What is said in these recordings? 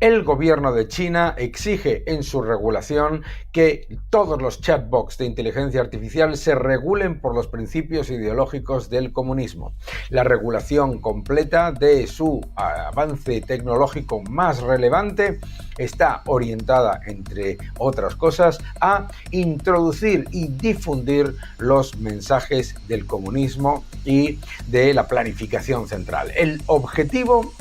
El gobierno de China exige en su regulación que todos los chatbots de inteligencia artificial se regulen por los principios ideológicos del comunismo. La regulación completa de su avance tecnológico más relevante está orientada, entre otras cosas, a introducir y difundir los mensajes del comunismo y de la planificación central. El objetivo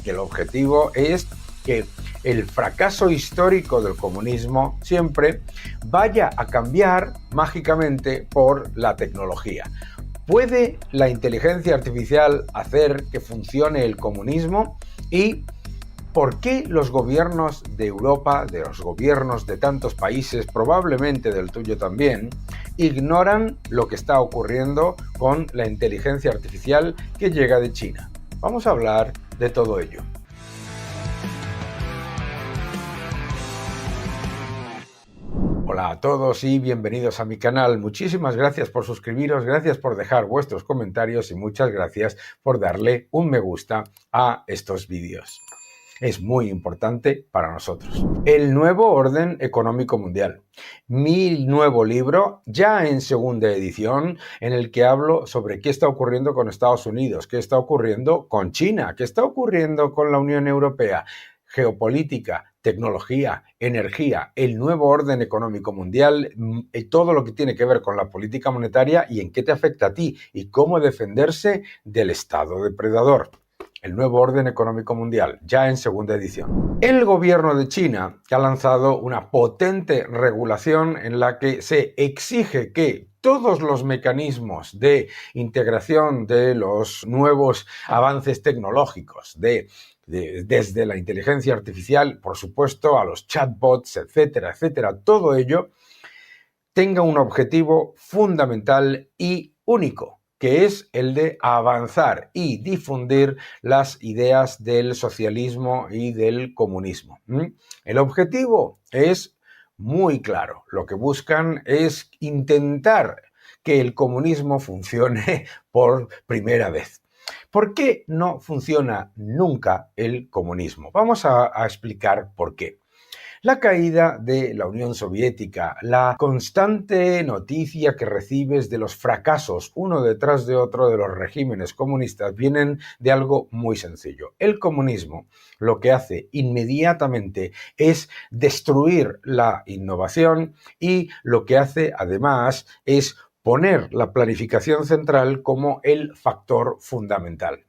es que el fracaso histórico del comunismo siempre vaya a cambiar mágicamente por la tecnología. ¿Puede la inteligencia artificial hacer que funcione el comunismo? ¿Y por qué los gobiernos de Europa, de los gobiernos de tantos países, probablemente del tuyo también, ignoran lo que está ocurriendo con la inteligencia artificial que llega de China? Vamos a hablar de todo ello. Hola a todos y bienvenidos a mi canal. Muchísimas gracias por suscribiros, gracias por dejar vuestros comentarios y muchas gracias por darle un me gusta a estos vídeos. Es muy importante para nosotros. El nuevo orden económico mundial. Mi nuevo libro, ya en segunda edición, en el que hablo sobre qué está ocurriendo con Estados Unidos, qué está ocurriendo con China, qué está ocurriendo con la Unión Europea. Geopolítica, tecnología, energía, el nuevo orden económico mundial, todo lo que tiene que ver con la política monetaria y en qué te afecta a ti y cómo defenderse del Estado depredador. El nuevo orden económico mundial, ya en segunda edición. El gobierno de China ha lanzado una potente regulación en la que se exige que todos los mecanismos de integración de los nuevos avances tecnológicos, desde la inteligencia artificial, por supuesto, a los chatbots, etcétera, etcétera, todo ello tenga un objetivo fundamental y único, que es el de avanzar y difundir las ideas del socialismo y del comunismo. El objetivo es muy claro. Lo que buscan es intentar que el comunismo funcione por primera vez. ¿Por qué no funciona nunca el comunismo? Vamos a explicar por qué. La caída de la Unión Soviética, la constante noticia que recibes de los fracasos uno detrás de otro de los regímenes comunistas vienen de algo muy sencillo. El comunismo lo que hace inmediatamente es destruir la innovación y lo que hace además es poner la planificación central como el factor fundamental.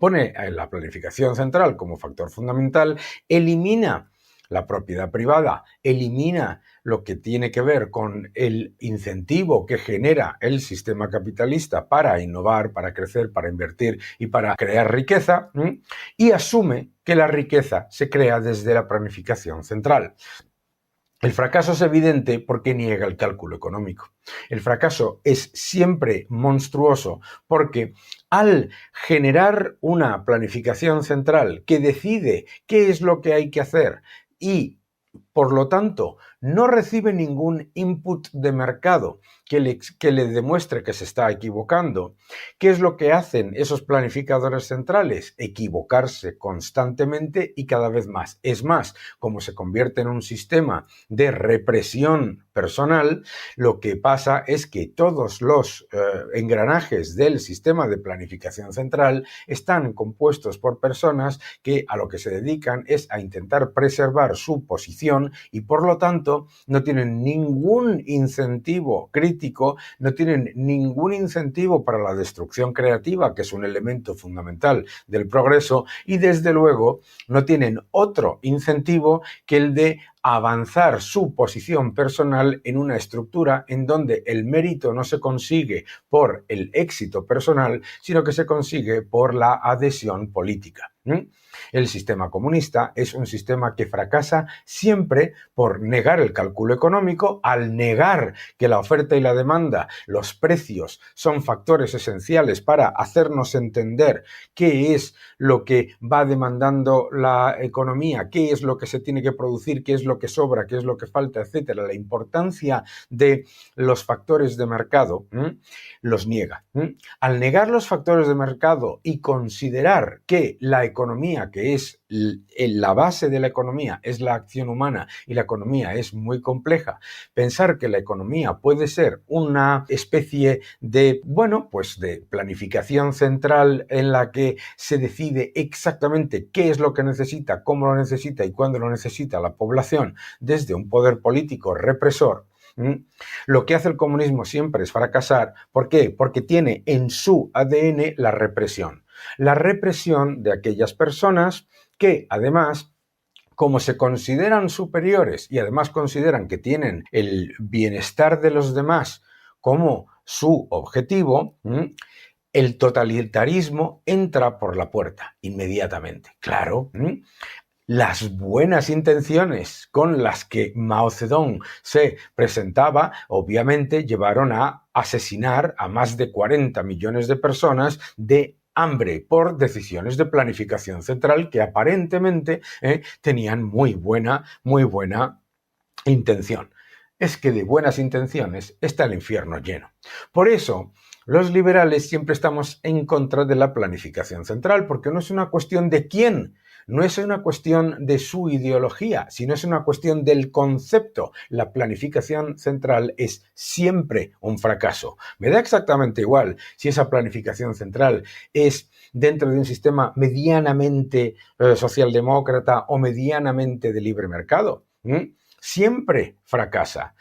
Pone la planificación central como factor fundamental, elimina la propiedad privada, elimina lo que tiene que ver con el incentivo que genera el sistema capitalista para innovar, para crecer, para invertir y para crear riqueza, y asume que la riqueza se crea desde la planificación central. El fracaso es evidente porque niega el cálculo económico. El fracaso es siempre monstruoso porque al generar una planificación central que decide qué es lo que hay que hacer y, por lo tanto, no recibe ningún input de mercado que le demuestre que se está equivocando. ¿Qué es lo que hacen esos planificadores centrales? Equivocarse constantemente y cada vez más. Es más, como se convierte en un sistema de represión personal, lo que pasa es que todos los engranajes del sistema de planificación central están compuestos por personas que a lo que se dedican es a intentar preservar su posición y, por lo tanto, no tienen ningún incentivo crítico, no tienen ningún incentivo para la destrucción creativa, que es un elemento fundamental del progreso, y desde luego no tienen otro incentivo que el de avanzar su posición personal en una estructura en donde el mérito no se consigue por el éxito personal, sino que se consigue por la adhesión política. El sistema comunista es un sistema que fracasa siempre por negar el cálculo económico, al negar que la oferta y la demanda, los precios, son factores esenciales para hacernos entender qué es lo que va demandando la economía, qué es lo que se tiene que producir, qué es lo que sobra, qué es lo que falta, etcétera. La importancia de los factores de mercado los niega. Al negar los factores de mercado y considerar que la economía, economía, que es la base de la economía, es la acción humana y la economía es muy compleja, pensar que la economía puede ser una especie de, bueno, pues de planificación central en la que se decide exactamente qué es lo que necesita, cómo lo necesita y cuándo lo necesita la población desde un poder político represor. Lo que hace el comunismo siempre es fracasar. ¿Por qué? Porque tiene en su ADN la represión. La represión de aquellas personas que, además, como se consideran superiores y además consideran que tienen el bienestar de los demás como su objetivo, el totalitarismo entra por la puerta inmediatamente. Claro, las buenas intenciones con las que Mao Zedong se presentaba, obviamente llevaron a asesinar a más de 40 millones de personas de hambre por decisiones de planificación central que aparentemente tenían muy buena intención. Es que de buenas intenciones está el infierno lleno. Por eso, los liberales siempre estamos en contra de la planificación central, porque no es una cuestión de quién, no es una cuestión de su ideología, sino es una cuestión del concepto. La planificación central es siempre un fracaso. Me da exactamente igual si esa planificación central es dentro de un sistema medianamente socialdemócrata o medianamente de libre mercado. Siempre fracasa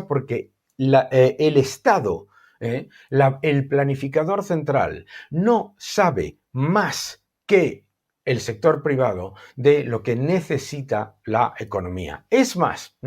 porque el Estado, el planificador central, no sabe más que el sector privado de lo que necesita la economía. Es más,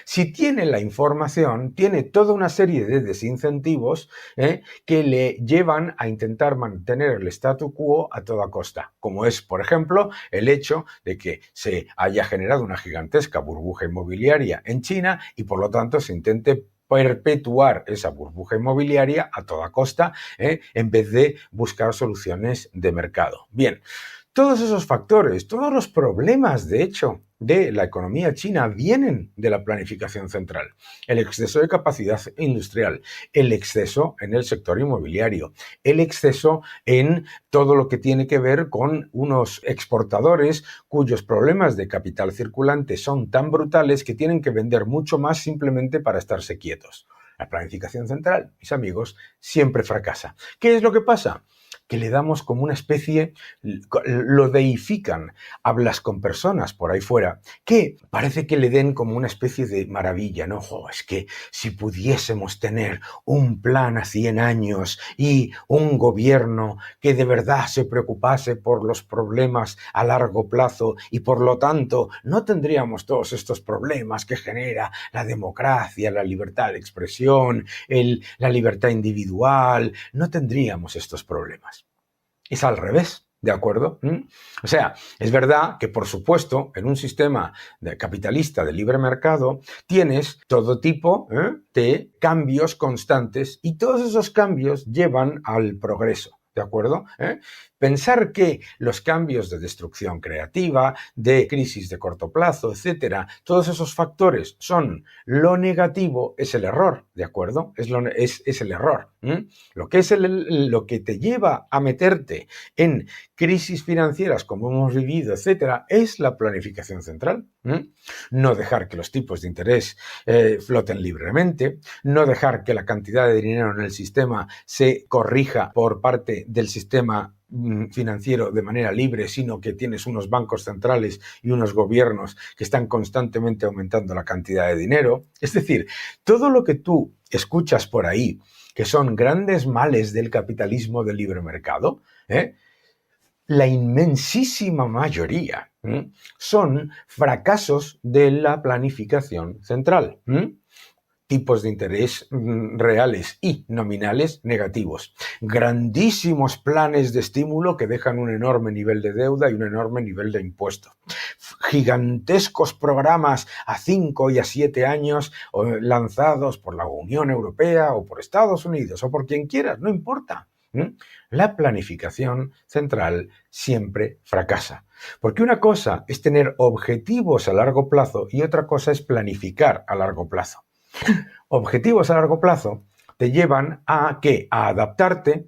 si tiene la información, tiene toda una serie de desincentivos que le llevan a intentar mantener el statu quo a toda costa, como es, por ejemplo, el hecho de que se haya generado una gigantesca burbuja inmobiliaria en China y por lo tanto se intente perpetuar esa burbuja inmobiliaria a toda costa en vez de buscar soluciones de mercado. Bien, todos esos factores, todos los problemas, de hecho, de la economía china vienen de la planificación central. El exceso de capacidad industrial, el exceso en el sector inmobiliario, el exceso en todo lo que tiene que ver con unos exportadores cuyos problemas de capital circulante son tan brutales que tienen que vender mucho más simplemente para estarse quietos. La planificación central, mis amigos, siempre fracasa. ¿Qué es lo que pasa? Que le damos como una especie, lo deifican. Hablas con personas por ahí fuera que parece que le den como una especie de maravilla, ¿no? Es que si pudiésemos tener un plan a 100 años y un gobierno que de verdad se preocupase por los problemas a largo plazo y por lo tanto no tendríamos todos estos problemas que genera la democracia, la libertad de expresión, la libertad individual, no tendríamos estos problemas. Es al revés, ¿de acuerdo? O sea, es verdad que, por supuesto, en un sistema capitalista de libre mercado tienes todo tipo de cambios constantes y todos esos cambios llevan al progreso. ¿De acuerdo? Pensar que los cambios de destrucción creativa, de crisis de corto plazo, etcétera, todos esos factores son lo negativo, es el error, ¿de acuerdo? Es el error. Lo que te lleva a meterte en crisis financieras como hemos vivido, etcétera, es la planificación central. No dejar que los tipos de interés floten libremente, no dejar que la cantidad de dinero en el sistema se corrija por parte del sistema financiero de manera libre, sino que tienes unos bancos centrales y unos gobiernos que están constantemente aumentando la cantidad de dinero. Es decir, todo lo que tú escuchas por ahí, que son grandes males del capitalismo de libre mercado, la inmensísima mayoría son fracasos de la planificación central. Tipos de interés reales y nominales negativos. Grandísimos planes de estímulo que dejan un enorme nivel de deuda y un enorme nivel de impuestos. Gigantescos programas a 5 y a 7 años lanzados por la Unión Europea o por Estados Unidos o por quien quieras, no importa. La planificación central siempre fracasa. Porque una cosa es tener objetivos a largo plazo y otra cosa es planificar a largo plazo. Objetivos a largo plazo te llevan a ¿qué? A adaptarte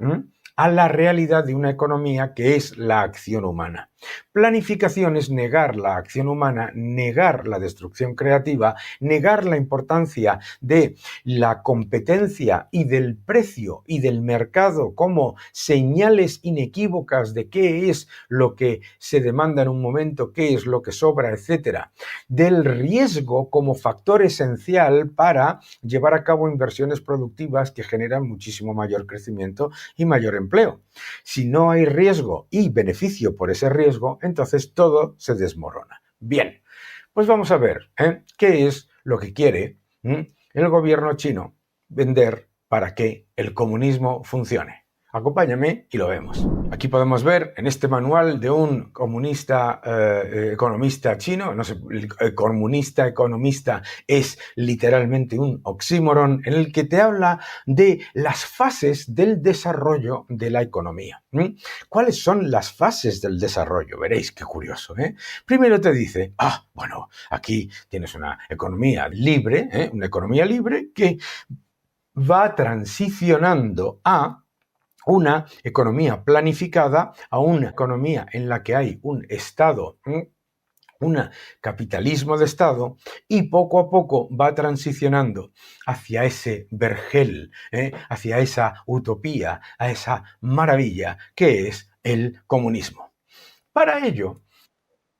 a la realidad de una economía que es la acción humana. Planificación es negar la acción humana, negar la destrucción creativa, negar la importancia de la competencia y del precio y del mercado como señales inequívocas de qué es lo que se demanda en un momento, qué es lo que sobra, etcétera. Del riesgo como factor esencial para llevar a cabo inversiones productivas que generan muchísimo mayor crecimiento y mayor empleo. Si no hay riesgo y beneficio por ese riesgo, entonces todo se desmorona. Bien, pues vamos a ver qué es lo que quiere el gobierno chino vender para que el comunismo funcione. Acompáñame y lo vemos. Aquí podemos ver en este manual de un comunista economista chino, no sé, el comunista economista es literalmente un oxímoron en el que te habla de las fases del desarrollo de la economía. ¿Cuáles son las fases del desarrollo? Veréis qué curioso. Primero te dice, bueno, aquí tienes una economía libre que va transicionando a una economía planificada, a una economía en la que hay un Estado, un capitalismo de Estado, y poco a poco va transicionando hacia ese vergel, hacia esa utopía, a esa maravilla que es el comunismo. Para ello,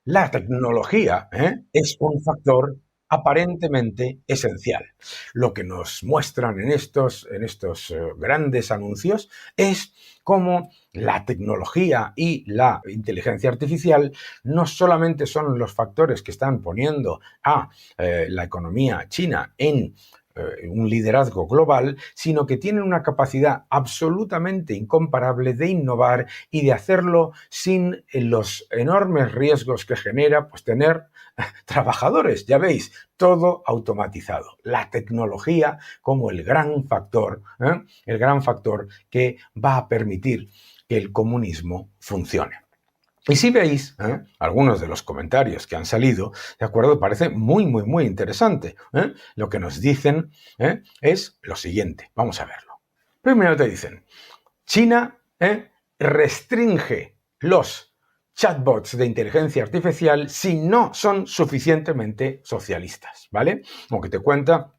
la tecnología es un factor aparentemente esencial. Lo que nos muestran en estos grandes anuncios es cómo la tecnología y la inteligencia artificial no solamente son los factores que están poniendo a la economía china en un liderazgo global, sino que tienen una capacidad absolutamente incomparable de innovar y de hacerlo sin los enormes riesgos que genera pues tener trabajadores, ya veis, todo automatizado. La tecnología como el gran factor que va a permitir que el comunismo funcione. Y si veis algunos de los comentarios que han salido, de acuerdo, parece muy, muy, muy interesante. Lo que nos dicen es lo siguiente. Vamos a verlo. Primero te dicen, China restringe los chatbots de inteligencia artificial si no son suficientemente socialistas, ¿vale? Lo que te cuenta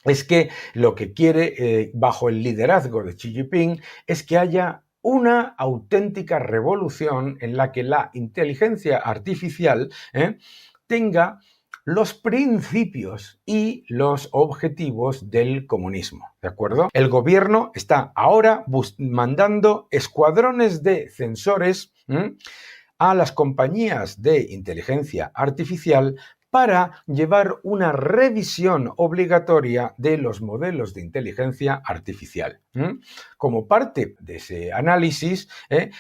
es que lo que quiere, bajo el liderazgo de Xi Jinping, es que haya una auténtica revolución en la que la inteligencia artificial tenga los principios y los objetivos del comunismo, ¿de acuerdo? El gobierno está ahora mandando escuadrones de censores a las compañías de inteligencia artificial para llevar una revisión obligatoria de los modelos de inteligencia artificial. Como parte de ese análisis,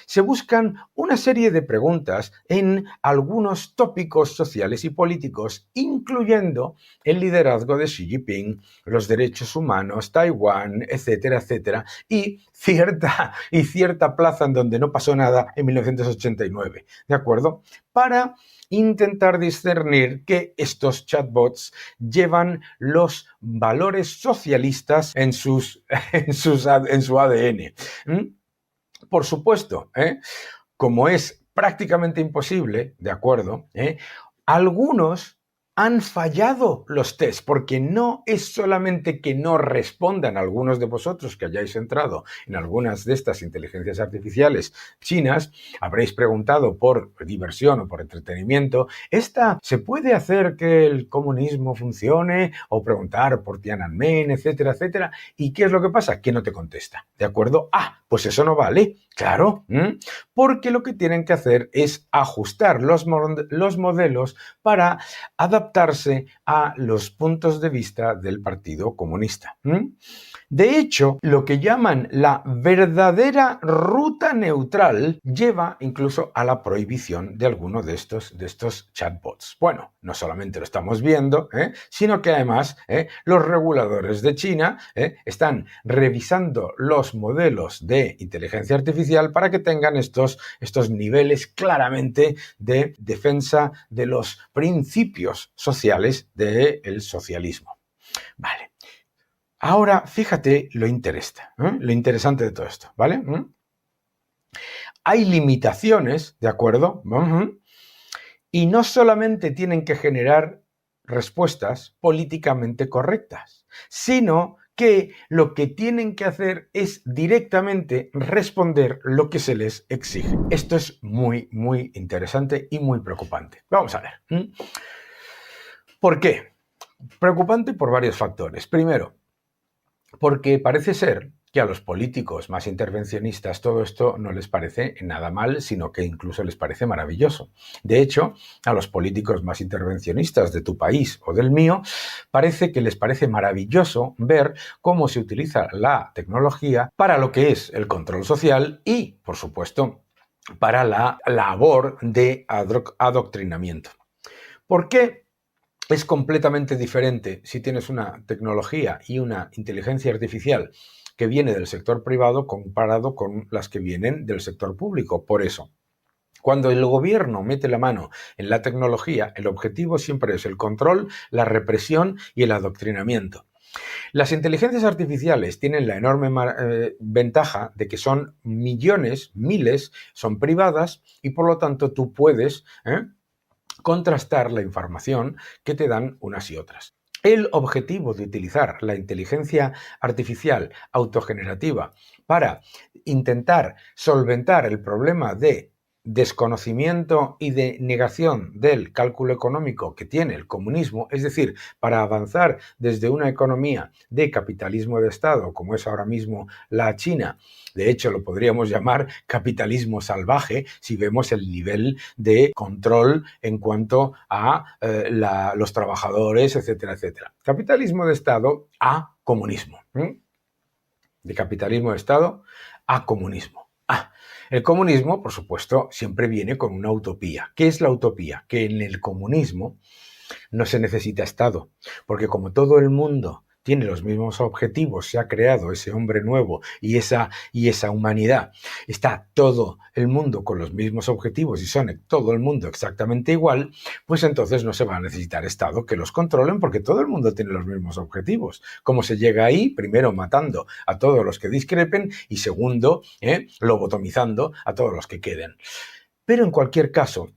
se buscan una serie de preguntas en algunos tópicos sociales y políticos, incluyendo el liderazgo de Xi Jinping, los derechos humanos, Taiwán, etcétera, etcétera, y cierta plaza en donde no pasó nada en 1989, ¿de acuerdo? Para intentar discernir que estos chatbots llevan los valores socialistas en su ADN. Por supuesto, como es prácticamente imposible, ¿de acuerdo? Algunos han fallado los tests, porque no es solamente que no respondan algunos de vosotros que hayáis entrado en algunas de estas inteligencias artificiales chinas, habréis preguntado por diversión o por entretenimiento, ¿se puede hacer que el comunismo funcione? O preguntar por Tiananmen, etcétera, etcétera. ¿Y qué es lo que pasa? Que no te contesta, ¿de acuerdo? Pues eso no vale, claro, porque lo que tienen que hacer es ajustar los modelos para adaptarse a los puntos de vista del Partido Comunista. De hecho, lo que llaman la verdadera ruta neutral lleva incluso a la prohibición de alguno de estos chatbots. Bueno, no solamente lo estamos viendo, sino que además los reguladores de China están revisando los modelos de inteligencia artificial para que tengan estos niveles claramente de defensa de los principios sociales del socialismo. Vale. Ahora, fíjate lo interesante de todo esto, ¿vale? hay limitaciones, ¿de acuerdo? Y no solamente tienen que generar respuestas políticamente correctas, sino que lo que tienen que hacer es directamente responder lo que se les exige. Esto es muy, muy interesante y muy preocupante. Vamos a ver. ¿Por qué? Preocupante por varios factores. Primero, porque parece ser que a los políticos más intervencionistas todo esto no les parece nada mal, sino que incluso les parece maravilloso. De hecho, a los políticos más intervencionistas de tu país o del mío, parece que les parece maravilloso ver cómo se utiliza la tecnología para lo que es el control social y, por supuesto, para la labor de adoctrinamiento. ¿Por qué? Es completamente diferente si tienes una tecnología y una inteligencia artificial que viene del sector privado comparado con las que vienen del sector público. Por eso, cuando el gobierno mete la mano en la tecnología, el objetivo siempre es el control, la represión y el adoctrinamiento. Las inteligencias artificiales tienen la enorme ventaja de que son millones, miles, son privadas y por lo tanto tú puedes contrastar la información que te dan unas y otras. El objetivo de utilizar la inteligencia artificial autogenerativa para intentar solventar el problema de desconocimiento y de negación del cálculo económico que tiene el comunismo, es decir, para avanzar desde una economía de capitalismo de Estado, como es ahora mismo la China, de hecho lo podríamos llamar capitalismo salvaje si vemos el nivel de control en cuanto a los trabajadores, etcétera, etcétera. Capitalismo de Estado a comunismo. De capitalismo de Estado a comunismo. El comunismo, por supuesto, siempre viene con una utopía. ¿Qué es la utopía? Que en el comunismo no se necesita Estado, porque como todo el mundo tiene los mismos objetivos, se ha creado ese hombre nuevo y esa humanidad, está todo el mundo con los mismos objetivos y son todo el mundo exactamente igual, pues entonces no se va a necesitar Estado que los controlen porque todo el mundo tiene los mismos objetivos. ¿Cómo se llega ahí? Primero matando a todos los que discrepen y segundo, lobotomizando a todos los que queden. Pero en cualquier caso,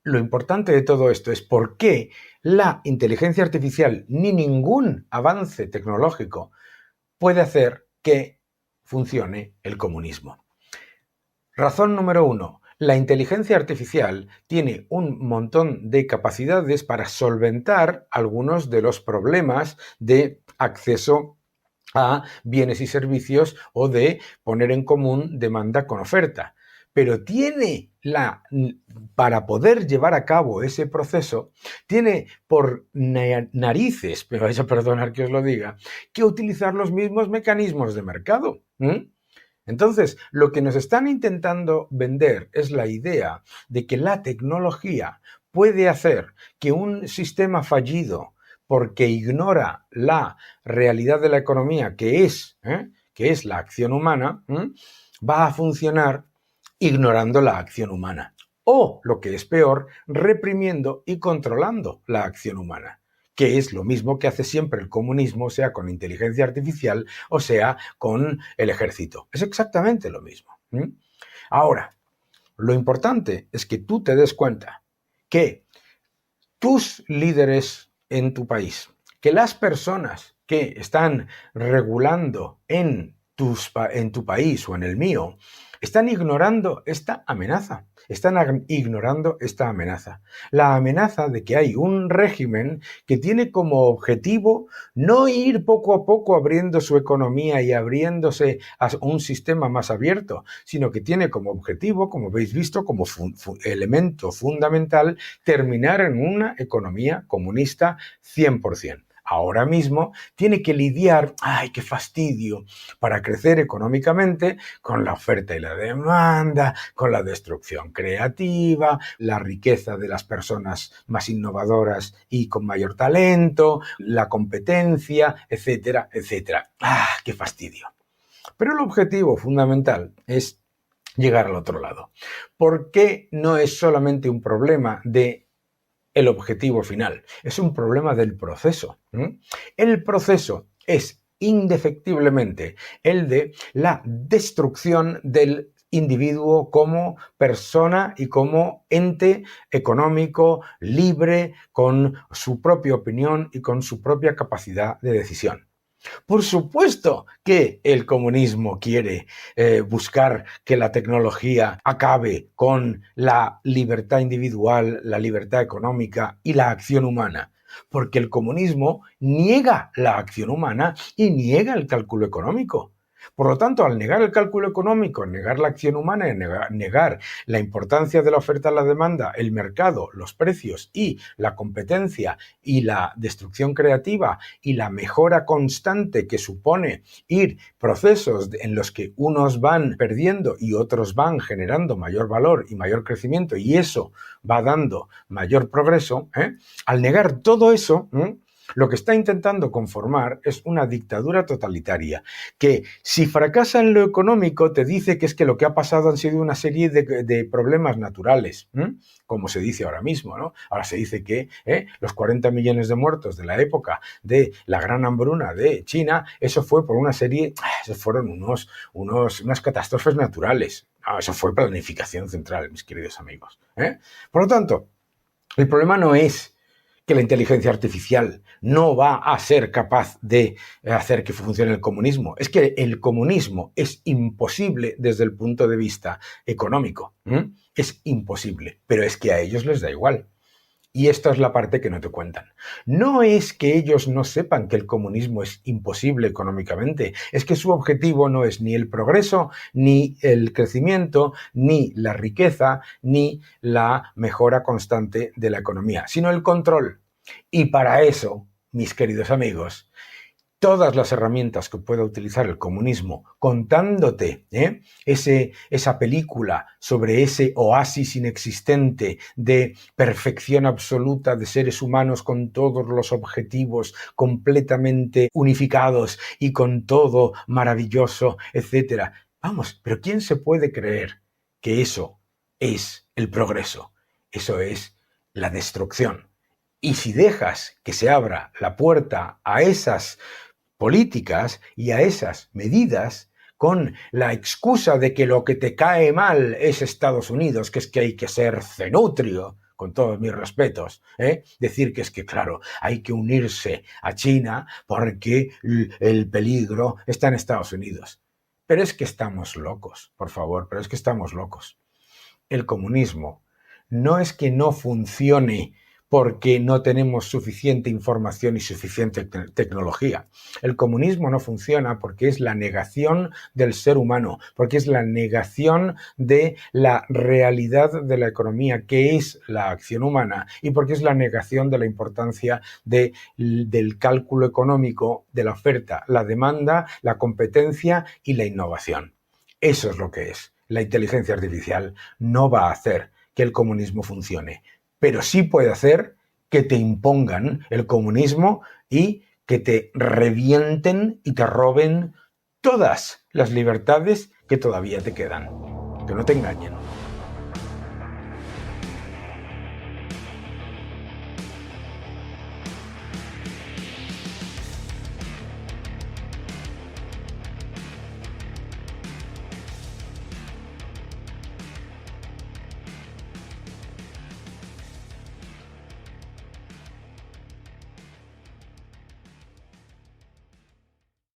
lo importante de todo esto es por qué la inteligencia artificial ni ningún avance tecnológico puede hacer que funcione el comunismo. Razón número 1. La inteligencia artificial tiene un montón de capacidades para solventar algunos de los problemas de acceso a bienes y servicios o de poner en común demanda con oferta. Pero para poder llevar a cabo ese proceso, tiene por narices, me vais a perdonar que os lo diga, que utilizar los mismos mecanismos de mercado. Entonces, lo que nos están intentando vender es la idea de que la tecnología puede hacer que un sistema fallido, porque ignora la realidad de la economía, que es la acción humana, va a funcionar ignorando la acción humana. O, lo que es peor, reprimiendo y controlando la acción humana, que es lo mismo que hace siempre el comunismo, sea con inteligencia artificial o sea con el ejército. Es exactamente lo mismo. Ahora, lo importante es que tú te des cuenta que tus líderes en tu país, que las personas que están regulando en tu país o en el mío, están ignorando esta amenaza. Están ignorando esta amenaza. La amenaza de que hay un régimen que tiene como objetivo no ir poco a poco abriendo su economía y abriéndose a un sistema más abierto, sino que tiene como objetivo, como habéis visto, como elemento fundamental, terminar en una economía comunista 100%. Ahora mismo tiene que lidiar, ¡ay, qué fastidio!, para crecer económicamente con la oferta y la demanda, con la destrucción creativa, la riqueza de las personas más innovadoras y con mayor talento, la competencia, etcétera, etcétera. ¡Ah, qué fastidio! Pero el objetivo fundamental es llegar al otro lado. ¿Por qué no es solamente un problema de el objetivo final? Es un problema del proceso. El proceso es indefectiblemente el de la destrucción del individuo, como persona y como ente económico libre, con su propia opinión y con su propia capacidad de decisión. Por supuesto que el comunismo quiere buscar que la tecnología acabe con la libertad individual, la libertad económica y la acción humana, porque el comunismo niega la acción humana y niega el cálculo económico. Por lo tanto, al negar el cálculo económico, negar la acción humana, negar la importancia de la oferta y la demanda, el mercado, los precios y la competencia y la destrucción creativa y la mejora constante que supone ir procesos en los que unos van perdiendo y otros van generando mayor valor y mayor crecimiento, y eso va dando mayor progreso, al negar todo eso, lo que está intentando conformar es una dictadura totalitaria que, si fracasa en lo económico, te dice que es que lo que ha pasado han sido una serie de problemas naturales, como se dice ahora mismo, ¿no? Ahora se dice que los 40 millones de muertos de la época de la gran hambruna de China, eso fue por una serie, esos fueron unas catástrofes naturales. No, eso fue planificación central, mis queridos amigos. Por lo tanto, el problema no es que la inteligencia artificial no va a ser capaz de hacer que funcione el comunismo. Es que el comunismo es imposible desde el punto de vista económico. Es imposible, pero es que a ellos les da igual. Y esta es la parte que no te cuentan. No es que ellos no sepan que el comunismo es imposible económicamente, es que su objetivo no es ni el progreso, ni el crecimiento, ni la riqueza, ni la mejora constante de la economía, sino el control. Y para eso, mis queridos amigos, todas las herramientas que pueda utilizar el comunismo contándote esa película sobre ese oasis inexistente de perfección absoluta de seres humanos con todos los objetivos completamente unificados y con todo maravilloso, etc. Vamos, pero ¿quién se puede creer que eso es el progreso? Eso es la destrucción. Y si dejas que se abra la puerta a esas políticas y a esas medidas con la excusa de que lo que te cae mal es Estados Unidos, que es que hay que ser cenutrio, con todos mis respetos, decir que es que, claro, hay que unirse a China porque el peligro está en Estados Unidos. Pero es que estamos locos, por favor, pero es que estamos locos. El comunismo no es que no funcione porque no tenemos suficiente información y suficiente tecnología. El comunismo no funciona porque es la negación del ser humano, porque es la negación de la realidad de la economía, que es la acción humana, y porque es la negación de la importancia del cálculo económico, de la oferta, la demanda, la competencia y la innovación. Eso es lo que es. La inteligencia artificial no va a hacer que el comunismo funcione, pero sí puede hacer que te impongan el comunismo y que te revienten y te roben todas las libertades que todavía te quedan. Que no te engañen.